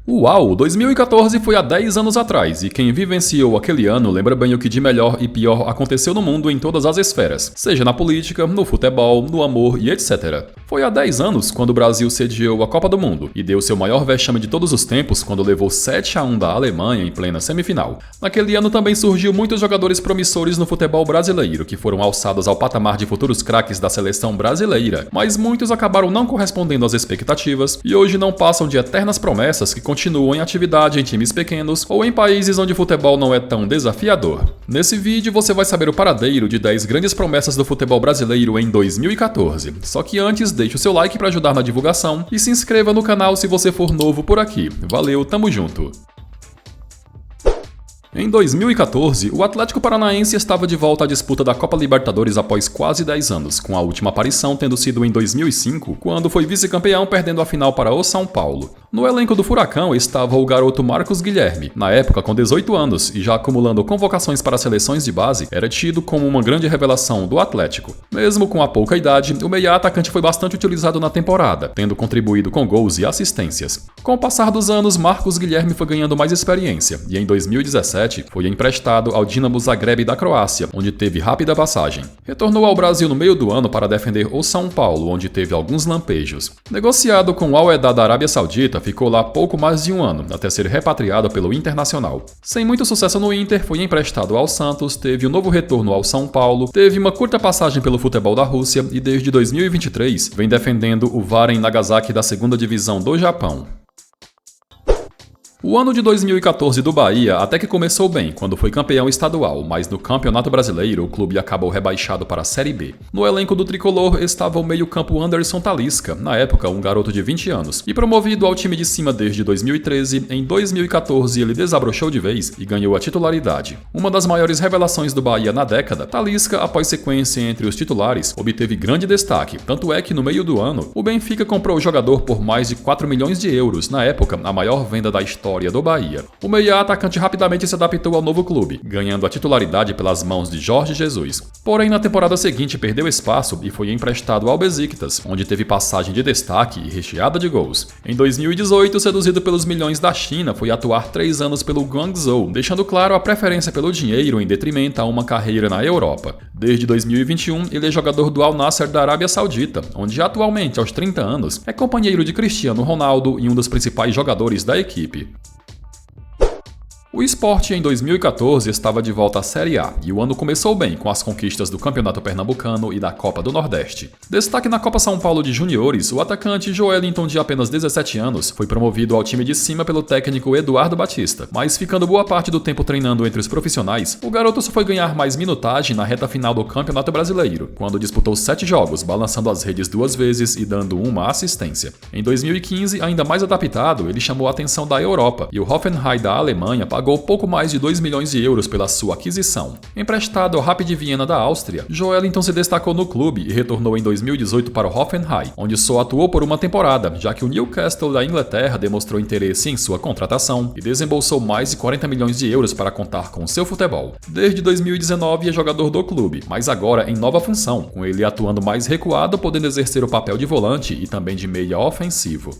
Uau, 2014 foi há 10 anos atrás, e quem vivenciou aquele ano lembra bem o que de melhor e pior aconteceu no mundo em todas as esferas, seja na política, no futebol, no amor e etc. Foi há 10 anos quando o Brasil sediou a Copa do Mundo e deu seu maior vexame de todos os tempos quando levou 7-1 da Alemanha em plena semifinal. Naquele ano também surgiu muitos jogadores promissores no futebol brasileiro que foram alçados ao patamar de futuros craques da seleção brasileira, mas muitos acabaram não correspondendo às expectativas e hoje não passam de eternas promessas que continuam em atividade em times pequenos ou em países onde o futebol não é tão desafiador. Nesse vídeo você vai saber o paradeiro de 10 grandes promessas do futebol brasileiro em 2014. Só que antes, deixe o seu like para ajudar na divulgação e se inscreva no canal se você for novo por aqui. Valeu, tamo junto! Em 2014, o Atlético Paranaense estava de volta à disputa da Copa Libertadores após quase 10 anos, com a última aparição tendo sido em 2005, quando foi vice-campeão perdendo a final para o São Paulo. No elenco do Furacão estava o garoto Marcos Guilherme, na época com 18 anos e já acumulando convocações para seleções de base, era tido como uma grande revelação do Atlético. Mesmo com a pouca idade, o meia-atacante foi bastante utilizado na temporada, tendo contribuído com gols e assistências. Com o passar dos anos, Marcos Guilherme foi ganhando mais experiência e em 2017 foi emprestado ao Dinamo Zagreb da Croácia, onde teve rápida passagem. Retornou ao Brasil no meio do ano para defender o São Paulo, onde teve alguns lampejos. Negociado com o Al-Ahly da Arábia Saudita, ficou lá pouco mais de um ano, até ser repatriado pelo Internacional. Sem muito sucesso no Inter, foi emprestado ao Santos, teve um novo retorno ao São Paulo, teve uma curta passagem pelo futebol da Rússia e desde 2023 vem defendendo o Varen Nagasaki da 2ª divisão do Japão. O ano de 2014 do Bahia até que começou bem, quando foi campeão estadual, mas no Campeonato Brasileiro o clube acabou rebaixado para a Série B. No elenco do tricolor estava o meio-campo Anderson Talisca, na época um garoto de 20 anos, e promovido ao time de cima desde 2013, em 2014 ele desabrochou de vez e ganhou a titularidade. Uma das maiores revelações do Bahia na década, Talisca, após sequência entre os titulares, obteve grande destaque, tanto é que no meio do ano, o Benfica comprou o jogador por mais de 4 milhões de euros, na época a maior venda da história do Bahia. O meia-atacante rapidamente se adaptou ao novo clube, ganhando a titularidade pelas mãos de Jorge Jesus. Porém, na temporada seguinte perdeu espaço e foi emprestado ao Besiktas, onde teve passagem de destaque e recheada de gols. Em 2018, seduzido pelos milhões da China, foi atuar 3 anos pelo Guangzhou, deixando claro a preferência pelo dinheiro em detrimento a uma carreira na Europa. Desde 2021, ele é jogador do Al Nassr da Arábia Saudita, onde atualmente, aos 30 anos, é companheiro de Cristiano Ronaldo e um dos principais jogadores da equipe. O Sport em 2014 estava de volta à Série A e o ano começou bem com as conquistas do Campeonato Pernambucano e da Copa do Nordeste. Destaque na Copa São Paulo de Juniores, o atacante Joelinton, de apenas 17 anos, foi promovido ao time de cima pelo técnico Eduardo Batista, mas ficando boa parte do tempo treinando entre os profissionais, o garoto só foi ganhar mais minutagem na reta final do Campeonato Brasileiro, quando disputou 7 jogos, balançando as redes 2 vezes e dando uma assistência. Em 2015, ainda mais adaptado, ele chamou a atenção da Europa e o Hoffenheim da Alemanha pagou pouco mais de 2 milhões de euros pela sua aquisição. Emprestado ao Rapid Viena da Áustria, Joelinton se destacou no clube e retornou em 2018 para o Hoffenheim, onde só atuou por uma temporada, já que o Newcastle da Inglaterra demonstrou interesse em sua contratação e desembolsou mais de 40 milhões de euros para contar com seu futebol. Desde 2019 é jogador do clube, mas agora em nova função, com ele atuando mais recuado, podendo exercer o papel de volante e também de meia ofensivo.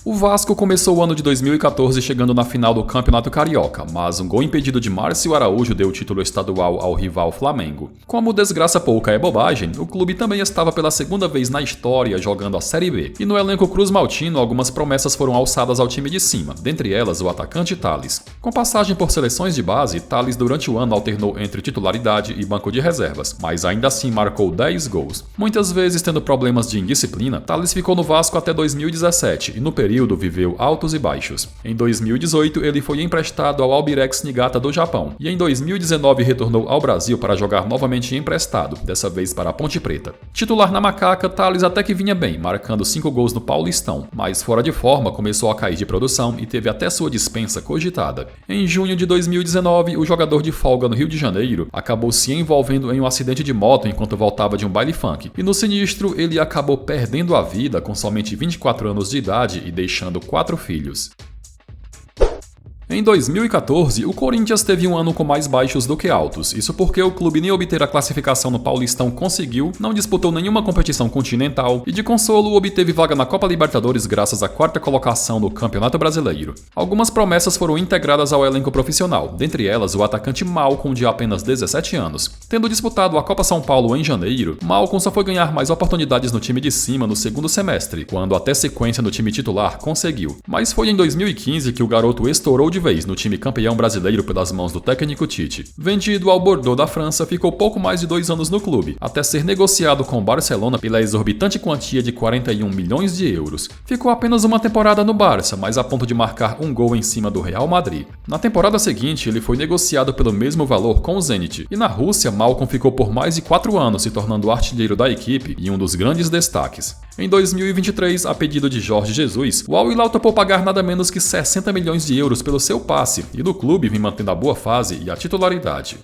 O Vasco começou o ano de 2014 chegando na final do Campeonato Carioca, mas um gol impedido de Márcio Araújo deu o título estadual ao rival Flamengo. Como desgraça pouca é bobagem, o clube também estava pela 2ª vez na história jogando a Série B, e no elenco Cruz Maltino algumas promessas foram alçadas ao time de cima, dentre elas o atacante Thales. Com passagem por seleções de base, Thales durante o ano alternou entre titularidade e banco de reservas, mas ainda assim marcou 10 gols. Muitas vezes tendo problemas de indisciplina, Thales ficou no Vasco até 2017 e no período viveu altos e baixos. Em 2018, ele foi emprestado ao Albirex Niigata do Japão e em 2019 retornou ao Brasil para jogar novamente emprestado, dessa vez para a Ponte Preta. Titular na Macaca, Thales até que vinha bem, marcando 5 gols no Paulistão, mas fora de forma começou a cair de produção e teve até sua dispensa cogitada. Em junho de 2019, o jogador de folga no Rio de Janeiro acabou se envolvendo em um acidente de moto enquanto voltava de um baile funk, e no sinistro ele acabou perdendo a vida com somente 24 anos de idade e deixando 4 filhos. Em 2014, o Corinthians teve um ano com mais baixos do que altos, isso porque o clube nem obter a classificação no Paulistão conseguiu, não disputou nenhuma competição continental e de consolo obteve vaga na Copa Libertadores graças à quarta colocação no Campeonato Brasileiro. Algumas promessas foram integradas ao elenco profissional, dentre elas o atacante Malcom de apenas 17 anos. Tendo disputado a Copa São Paulo em janeiro, Malcom só foi ganhar mais oportunidades no time de cima no segundo semestre, quando até sequência no time titular conseguiu. Mas foi em 2015 que o garoto estourou de vez no time campeão brasileiro pelas mãos do técnico Tite. Vendido ao Bordeaux da França, ficou pouco mais de 2 anos no clube, até ser negociado com o Barcelona pela exorbitante quantia de 41 milhões de euros. Ficou apenas uma temporada no Barça, mas a ponto de marcar um gol em cima do Real Madrid. Na temporada seguinte, ele foi negociado pelo mesmo valor com o Zenit, e na Rússia, Malcom ficou por mais de 4 anos, se tornando artilheiro da equipe e um dos grandes destaques. Em 2023, a pedido de Jorge Jesus, o Al Hilal topou pagar nada menos que 60 milhões de euros pelo seu passe, e do clube vem mantendo a boa fase e a titularidade.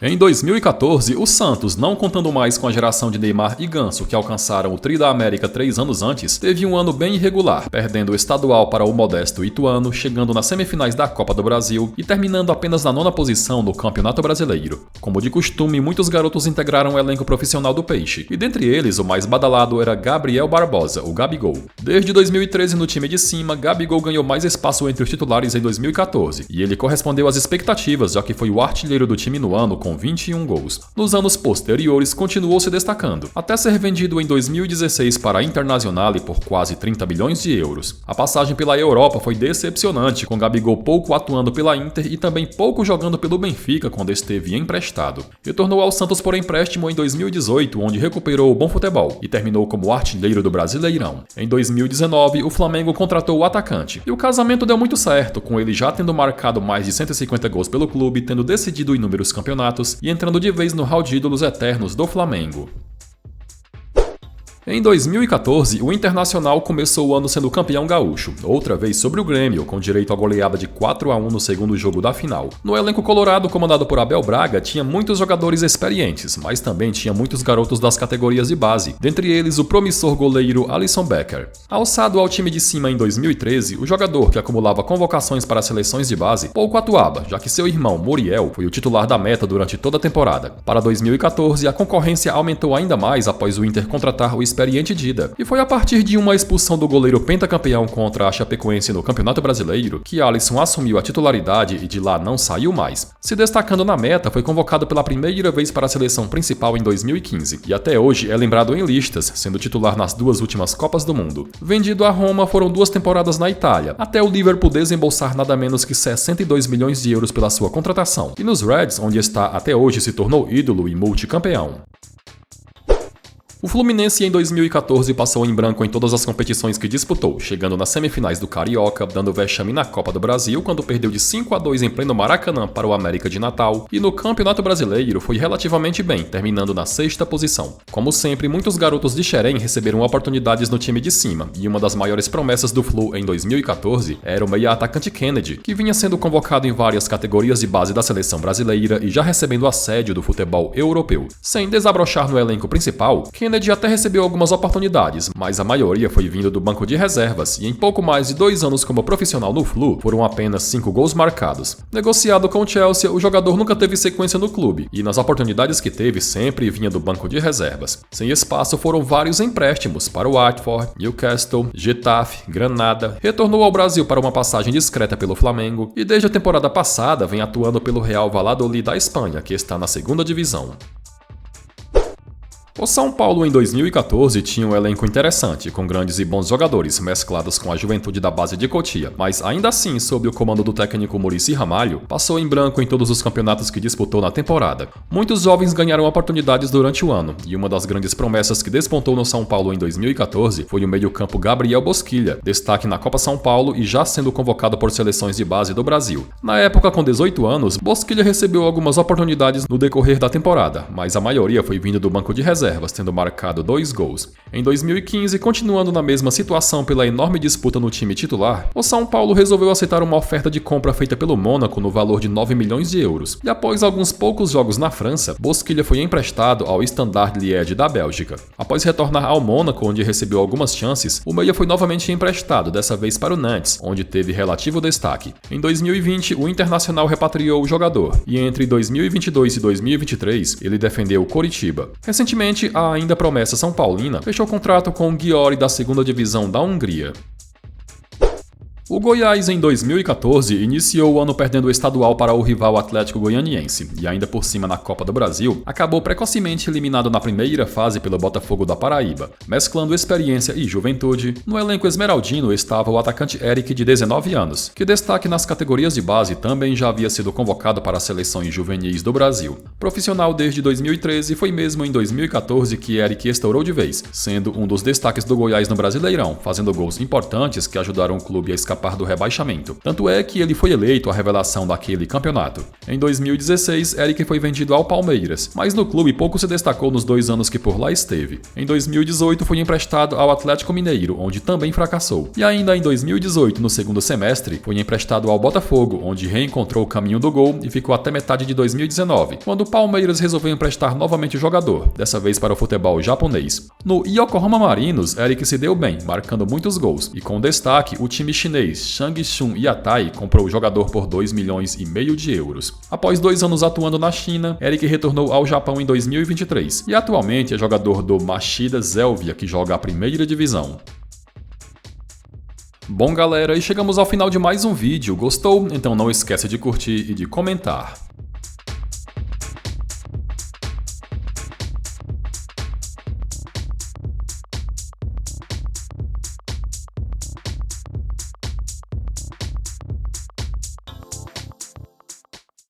Em 2014, o Santos, não contando mais com a geração de Neymar e Ganso que alcançaram o Tri da América 3 anos antes, teve um ano bem irregular, perdendo o estadual para o modesto Ituano, chegando nas semifinais da Copa do Brasil e terminando apenas na 9ª posição no Campeonato Brasileiro. Como de costume, muitos garotos integraram o elenco profissional do Peixe, e dentre eles o mais badalado era Gabriel Barbosa, o Gabigol. Desde 2013 no time de cima, Gabigol ganhou mais espaço entre os titulares em 2014, e ele correspondeu às expectativas, já que foi o artilheiro do time no ano com 21 gols. Nos anos posteriores, continuou se destacando, até ser vendido em 2016 para a Internazionale por quase 30 bilhões de euros. A passagem pela Europa foi decepcionante, com Gabigol pouco atuando pela Inter e também pouco jogando pelo Benfica quando esteve emprestado. Retornou ao Santos por empréstimo em 2018, onde recuperou o bom futebol e terminou como artilheiro do Brasileirão. Em 2019, o Flamengo contratou o atacante, e o casamento deu muito certo, com ele já tendo marcado mais de 150 gols pelo clube, tendo decidido inúmeros campeonatos e entrando de vez no hall de ídolos eternos do Flamengo. Em 2014, o Internacional começou o ano sendo campeão gaúcho, outra vez sobre o Grêmio, com direito à goleada de 4-1 no segundo jogo da final. No elenco colorado, comandado por Abel Braga, tinha muitos jogadores experientes, mas também tinha muitos garotos das categorias de base, dentre eles o promissor goleiro Alisson Becker. Alçado ao time de cima em 2013, o jogador que acumulava convocações para seleções de base pouco atuava, já que seu irmão Muriel foi o titular da meta durante toda a temporada. Para 2014, a concorrência aumentou ainda mais após o Inter contratar o experiente Dida, e foi a partir de uma expulsão do goleiro pentacampeão contra a Chapecoense no Campeonato Brasileiro que Alisson assumiu a titularidade e de lá não saiu mais. Se destacando na meta, foi convocado pela primeira vez para a seleção principal em 2015, e até hoje é lembrado em listas, sendo titular nas 2 últimas Copas do Mundo. Vendido a Roma, foram 2 temporadas na Itália, até o Liverpool desembolsar nada menos que 62 milhões de euros pela sua contratação, e nos Reds, onde está até hoje, se tornou ídolo e multicampeão. O Fluminense em 2014 passou em branco em todas as competições que disputou, chegando nas semifinais do Carioca, dando vexame na Copa do Brasil quando perdeu de 5-2 em pleno Maracanã para o América de Natal, e no Campeonato Brasileiro foi relativamente bem, terminando na 6ª posição. Como sempre, muitos garotos de Xerém receberam oportunidades no time de cima, e uma das maiores promessas do Flu em 2014 era o meia-atacante Kennedy, que vinha sendo convocado em várias categorias de base da seleção brasileira e já recebendo assédio do futebol europeu. Sem desabrochar no elenco principal, Kennedy até recebeu algumas oportunidades, mas a maioria foi vindo do banco de reservas, e em pouco mais de 2 anos como profissional no Flu, foram apenas 5 gols marcados. Negociado com o Chelsea, o jogador nunca teve sequência no clube, e nas oportunidades que teve sempre vinha do banco de reservas. Sem espaço foram vários empréstimos para o Watford, Newcastle, Getafe, Granada, retornou ao Brasil para uma passagem discreta pelo Flamengo, e desde a temporada passada vem atuando pelo Real Valladolid da Espanha, que está na 2ª divisão. O São Paulo em 2014 tinha um elenco interessante, com grandes e bons jogadores mesclados com a juventude da base de Cotia, mas ainda assim, sob o comando do técnico Muricy Ramalho, passou em branco em todos os campeonatos que disputou na temporada. Muitos jovens ganharam oportunidades durante o ano, e uma das grandes promessas que despontou no São Paulo em 2014 foi o meio-campo Gabriel Bosquilha, destaque na Copa São Paulo e já sendo convocado por seleções de base do Brasil. Na época, com 18 anos, Bosquilha recebeu algumas oportunidades no decorrer da temporada, mas a maioria foi vindo do banco de reservas, reservas, tendo marcado 2 gols. Em 2015, continuando na mesma situação pela enorme disputa no time titular, o São Paulo resolveu aceitar uma oferta de compra feita pelo Mônaco no valor de 9 milhões de euros. E após alguns poucos jogos na França, Bosquilha foi emprestado ao Standard Liège da Bélgica. Após retornar ao Mônaco, onde recebeu algumas chances, o meia foi novamente emprestado, dessa vez para o Nantes, onde teve relativo destaque. Em 2020, o Internacional repatriou o jogador, e entre 2022 e 2023, ele defendeu o Coritiba. Recentemente, a ainda promessa São Paulina fechou contrato com o Győri da 2ª divisão da Hungria. O Goiás, em 2014, iniciou o ano perdendo o estadual para o rival Atlético Goianiense e, ainda por cima na Copa do Brasil, acabou precocemente eliminado na primeira fase pelo Botafogo da Paraíba. Mesclando experiência e juventude, no elenco esmeraldino estava o atacante Eric, de 19 anos, que destaque nas categorias de base também já havia sido convocado para as seleções juvenis do Brasil. Profissional desde 2013, foi mesmo em 2014 que Eric estourou de vez, sendo um dos destaques do Goiás no Brasileirão, fazendo gols importantes que ajudaram o clube a escapar do rebaixamento. Tanto é que ele foi eleito a revelação daquele campeonato. Em 2016, Eric foi vendido ao Palmeiras, mas no clube pouco se destacou nos 2 anos que por lá esteve. Em 2018, foi emprestado ao Atlético Mineiro, onde também fracassou. E ainda em 2018, no segundo semestre, foi emprestado ao Botafogo, onde reencontrou o caminho do gol e ficou até metade de 2019, quando o Palmeiras resolveu emprestar novamente o jogador, dessa vez para o futebol japonês. No Yokohama Marinos, Eric se deu bem, marcando muitos gols, e com destaque o time chinês Changchun Yatai comprou o jogador por 2,5 milhões de euros. Após 2 anos atuando na China, Eric retornou ao Japão em 2023 e atualmente é jogador do Machida Zelvia, que joga a 1ª divisão. Bom galera, e chegamos ao final de mais um vídeo. Gostou? Então não esquece de curtir e de comentar.